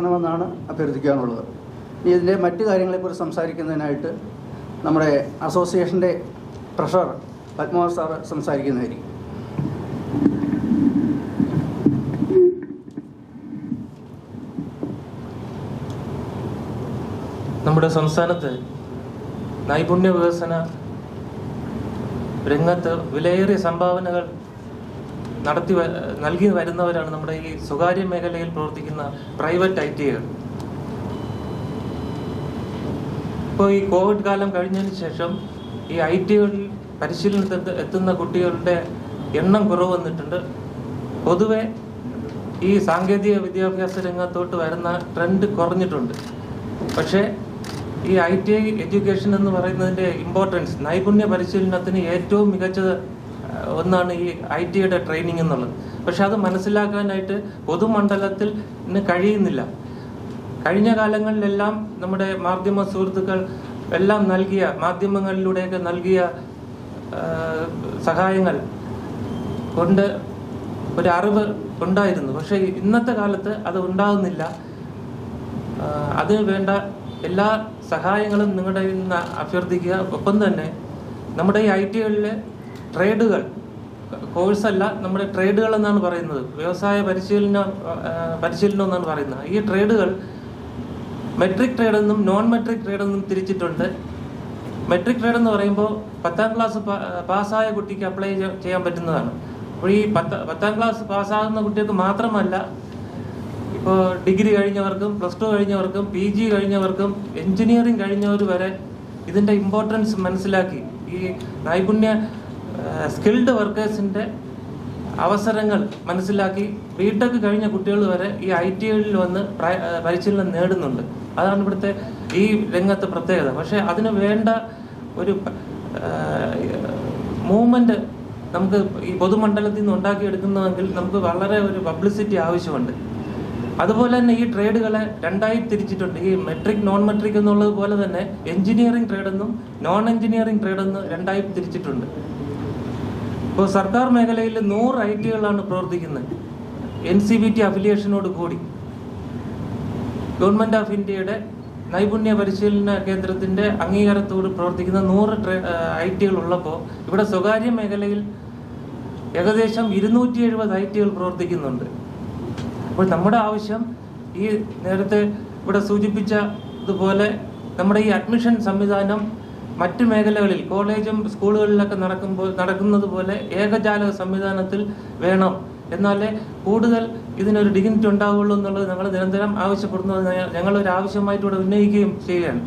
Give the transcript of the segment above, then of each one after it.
ണമെന്നാണ് അഭ്യർത്ഥിക്കാനുള്ളത്. ഇതിൻ്റെ മറ്റു കാര്യങ്ങളെക്കുറിച്ച് സംസാരിക്കുന്നതിനായിട്ട് നമ്മുടെ അസോസിയേഷൻ്റെ ട്രഷറർ പത്മനാഭൻ സാറ് സംസാരിക്കുന്നതായിരിക്കും. നമ്മുടെ സംസ്ഥാനത്ത് നൈപുണ്യ വികസന രംഗത്ത് വിലയേറിയ സംഭാവനകൾ നൽകി വരുന്നവരാണ് നമ്മുടെ ഈ സ്വകാര്യ മേഖലയിൽ പ്രവർത്തിക്കുന്ന പ്രൈവറ്റ് ITകൾ. ഇപ്പോൾ ഈ കോവിഡ് കാലം കഴിഞ്ഞതിന് ശേഷം ഈ ITകളിൽ പരിശീലനത്തിൽ എത്തുന്ന കുട്ടികളുടെ എണ്ണം കുറവ് വന്നിട്ടുണ്ട്. പൊതുവെ ഈ സാങ്കേതിക വിദ്യാഭ്യാസ രംഗത്തോട്ട് വരുന്ന ട്രെൻഡ് കുറഞ്ഞിട്ടുണ്ട്. പക്ഷേ ഈ ITI എഡ്യൂക്കേഷൻ എന്ന് പറയുന്നതിൻ്റെ ഇമ്പോർട്ടൻസ്, നൈപുണ്യ പരിശീലനത്തിന് ഏറ്റവും മികച്ചത് ഒന്നാണ് ഈ ITയുടെ ട്രെയിനിങ് എന്നുള്ളത്. പക്ഷെ അത് മനസ്സിലാക്കാനായിട്ട് പൊതുമണ്ഡലത്തിൽ കഴിയുന്നില്ല. കഴിഞ്ഞ കാലങ്ങളിലെല്ലാം നമ്മുടെ മാധ്യമ സുഹൃത്തുക്കൾ എല്ലാം മാധ്യമങ്ങളിലൂടെയൊക്കെ നൽകിയ സഹായങ്ങൾ കൊണ്ട് ഒരു അറിവ് ഉണ്ടായിരുന്നു. പക്ഷേ ഇന്നത്തെ കാലത്ത് അത് ഉണ്ടാകുന്നില്ല. അതിന് വേണ്ട എല്ലാ സഹായങ്ങളും നിങ്ങളുടെ നിന്ന് അഭ്യർത്ഥിക്കുക. ഒപ്പം തന്നെ നമ്മുടെ ഈ ITകളിലെ ട്രേഡുകൾ, കോഴ്സല്ല, നമ്മുടെ ട്രേഡുകൾ എന്നാണ് പറയുന്നത്, വ്യവസായ പരിശീലനം എന്നാണ് പറയുന്നത്. ഈ ട്രേഡുകൾ മെട്രിക് ട്രേഡ് എന്നും നോൺ മെട്രിക് ട്രേഡ് എന്നും തിരിച്ചിട്ടുണ്ട്. മെട്രിക് ട്രേഡ് എന്ന് പറയുമ്പോൾ 10ാം ക്ലാസ് പാസ്സായ കുട്ടിക്ക് അപ്ലൈ ചെയ്യാൻ പറ്റുന്നതാണ്. അപ്പോൾ ഈ 10ാം ക്ലാസ് പാസ്സാകുന്ന കുട്ടികൾക്ക് മാത്രമല്ല, ഇപ്പോൾ ഡിഗ്രി കഴിഞ്ഞവർക്കും +2 കഴിഞ്ഞവർക്കും PG കഴിഞ്ഞവർക്കും എഞ്ചിനീയറിംഗ് കഴിഞ്ഞവർ വരെ ഇതിൻ്റെ ഇമ്പോർട്ടൻസ് മനസ്സിലാക്കി ഈ നൈപുണ്യ സ്കിൽഡ് വർക്കേഴ്സിൻ്റെ അവസരങ്ങൾ മനസ്സിലാക്കി ബിടെക് കഴിഞ്ഞ കുട്ടികൾ വരെ ഈ ITകളിൽ വന്ന് പരിശീലനം നേടുന്നുണ്ട്. അതാണ് ഇവിടുത്തെ ഈ രംഗത്തെ പ്രത്യേകത. പക്ഷേ അതിന് വേണ്ട ഒരു മൂവ്മെൻറ്റ് നമുക്ക് ഈ പൊതുമണ്ഡലത്തിൽ നിന്ന് ഉണ്ടാക്കിയെടുക്കുന്നതെങ്കിൽ നമുക്ക് വളരെ ഒരു പബ്ലിസിറ്റി ആവശ്യമുണ്ട്. അതുപോലെ തന്നെ ഈ ട്രേഡുകളെ രണ്ടായി തിരിച്ചിട്ടുണ്ട്. ഈ മെട്രിക് നോൺ മെട്രിക് എന്നുള്ളത് പോലെ തന്നെ എഞ്ചിനീയറിംഗ് ട്രേഡെന്നും നോൺ എഞ്ചിനീയറിംഗ് ട്രേഡെന്നും രണ്ടായി തിരിച്ചിട്ടുണ്ട്. ഇപ്പോൾ സർക്കാർ മേഖലയിൽ 100 ITകളാണ് പ്രവർത്തിക്കുന്നത്. NCVT അഫിലിയേഷനോട് കൂടി ഗവൺമെൻറ് ഓഫ് ഇന്ത്യയുടെ നൈപുണ്യ പരിശീലന കേന്ദ്രത്തിൻ്റെ അംഗീകാരത്തോട് പ്രവർത്തിക്കുന്ന 100 ITകൾ ഉള്ളപ്പോൾ ഇവിടെ സ്വകാര്യ മേഖലയിൽ ഏകദേശം 270 ITകൾ പ്രവർത്തിക്കുന്നുണ്ട്. അപ്പോൾ നമ്മുടെ ആവശ്യം ഈ നേരത്തെ ഇവിടെ സൂചിപ്പിച്ച ഇതുപോലെ നമ്മുടെ ഈ അഡ്മിഷൻ സംവിധാനം മറ്റ് മേഖലകളിൽ കോളേജും സ്കൂളുകളിലൊക്കെ നടക്കുന്നത് പോലെ ഏകജാലക സംവിധാനത്തിൽ വേണം. എന്നാലേ കൂടുതൽ ഇതിനൊരു ഡിഗ്നിറ്റി ഉണ്ടാവുള്ളൂ എന്നുള്ളത് ഞങ്ങൾ നിരന്തരം ആവശ്യപ്പെടുന്നത് ഞങ്ങളൊരു ആവശ്യമായിട്ട് ഇവിടെ ഉന്നയിക്കുകയും ചെയ്യുകയാണ്.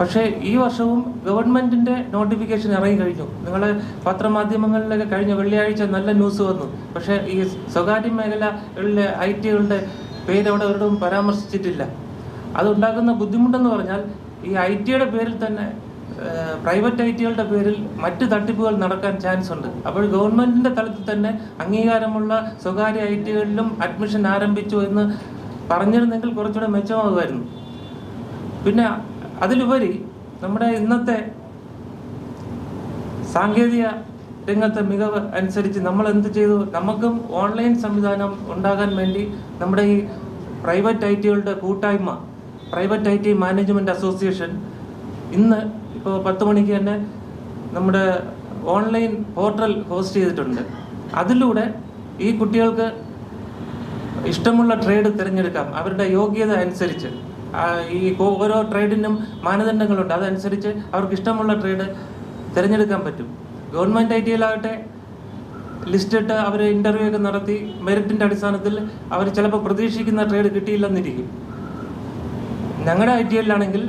പക്ഷേ ഈ വർഷവും ഗവൺമെൻറ്റിൻ്റെ നോട്ടിഫിക്കേഷൻ ഇറങ്ങിക്കഴിഞ്ഞു. നിങ്ങളെ പത്രമാധ്യമങ്ങളിലൊക്കെ കഴിഞ്ഞ വെള്ളിയാഴ്ച നല്ല ന്യൂസ് വന്നു. പക്ഷേ ഈ സ്വകാര്യ മേഖലകളിലെ ITകളുടെ പേര് അവിടെ ഒരിടവും പരാമർശിച്ചിട്ടില്ല. അതുണ്ടാക്കുന്ന ബുദ്ധിമുട്ടെന്ന് പറഞ്ഞാൽ ഈ ITയുടെ പേരിൽ തന്നെ പ്രൈവറ്റ് ITകളുടെ പേരിൽ മറ്റ് തട്ടിപ്പുകൾ നടക്കാൻ ചാൻസ് ഉണ്ട്. അപ്പോൾ ഗവൺമെൻറ്റിൻ്റെ തലത്തിൽ തന്നെ അംഗീകാരമുള്ള സ്വകാര്യ ITകളിലും അഡ്മിഷൻ ആരംഭിച്ചു എന്ന് പറഞ്ഞിരുന്നെങ്കിൽ കുറച്ചുകൂടെ മെച്ചമാകുമായിരുന്നു. പിന്നെ അതിലുപരി നമ്മുടെ ഇന്നത്തെ സാങ്കേതിക രംഗത്തെ മികവ് അനുസരിച്ച് നമ്മൾ എന്ത് ചെയ്തു, നമുക്കും ഓൺലൈൻ സംവിധാനം ഉണ്ടാകാൻ വേണ്ടി നമ്മുടെ ഈ പ്രൈവറ്റ് ITകളുടെ കൂട്ടായ്മ, പ്രൈവറ്റ് IT മാനേജ്മെൻറ്റ് അസോസിയേഷൻ ഇന്ന് ഇപ്പോൾ 10 മണിക്ക് തന്നെ നമ്മുടെ ഓൺലൈൻ പോർട്ടൽ ഹോസ്റ്റ് ചെയ്തിട്ടുണ്ട്. അതിലൂടെ ഈ കുട്ടികൾക്ക് ഇഷ്ടമുള്ള ട്രേഡ് തിരഞ്ഞെടുക്കാം. അവരുടെ യോഗ്യത അനുസരിച്ച് ഈ ഓരോ ട്രേഡിനും മാനദണ്ഡങ്ങളുണ്ട്. അതനുസരിച്ച് അവർക്ക് ഇഷ്ടമുള്ള ട്രേഡ് തിരഞ്ഞെടുക്കാൻ പറ്റും. ഗവൺമെൻറ് ITയിലാകട്ടെ ലിസ്റ്റിട്ട് അവർ ഇൻ്റർവ്യൂ ഒക്കെ നടത്തി മെറിറ്റിൻ്റെ അടിസ്ഥാനത്തിൽ അവർ ചിലപ്പോൾ പ്രതീക്ഷിക്കുന്ന ട്രേഡ് കിട്ടിയില്ലെന്നിരിക്കും. ഞങ്ങളുടെ ITയിലാണെങ്കിൽ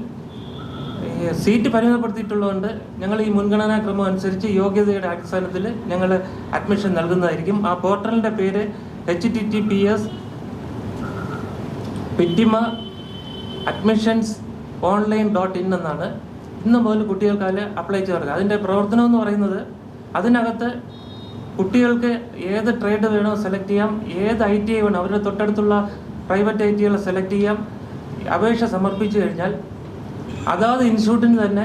സീറ്റ് പരിമിതപ്പെടുത്തിയിട്ടുള്ളതുകൊണ്ട് ഞങ്ങൾ ഈ മുൻഗണനാക്രമം അനുസരിച്ച് യോഗ്യതയുടെ അടിസ്ഥാനത്തിൽ ഞങ്ങൾ അഡ്മിഷൻ നൽകുന്നതായിരിക്കും. ആ പോർട്ടലിൻ്റെ പേര് https://pittima.admissions.online.in എന്നാണ്. ഇന്ന് മുതൽ കുട്ടികൾക്ക് അപ്ലൈ ചേർക്കുക. അതിൻ്റെ പ്രവർത്തനം എന്ന് പറയുന്നത് അതിനകത്ത് കുട്ടികൾക്ക് ഏത് ട്രേഡ് വേണോ സെലക്ട് ചെയ്യാം, ഏത് ITI വേണോ അവരുടെ തൊട്ടടുത്തുള്ള പ്രൈവറ്റ് ITകളെ സെലക്ട് ചെയ്യാം. അപേക്ഷ സമർപ്പിച്ചു കഴിഞ്ഞാൽ അതാത് ഇൻസ്റ്റിറ്റ്യൂട്ടിന് തന്നെ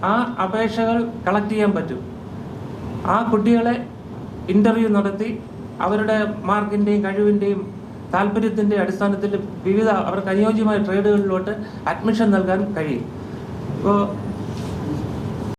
ആ അപേക്ഷകൾ കളക്ട് ചെയ്യാൻ പറ്റും. ആ കുട്ടികളെ ഇൻ്റർവ്യൂ നടത്തി അവരുടെ മാർക്കിൻ്റെയും കഴിവിൻ്റെയും താല്പര്യത്തിൻ്റെ അടിസ്ഥാനത്തിൽ വിവിധ അവർക്ക് അനുയോജ്യമായ ട്രേഡുകളിലോട്ട് അഡ്മിഷൻ നൽകാൻ കഴിയും. ഇപ്പോൾ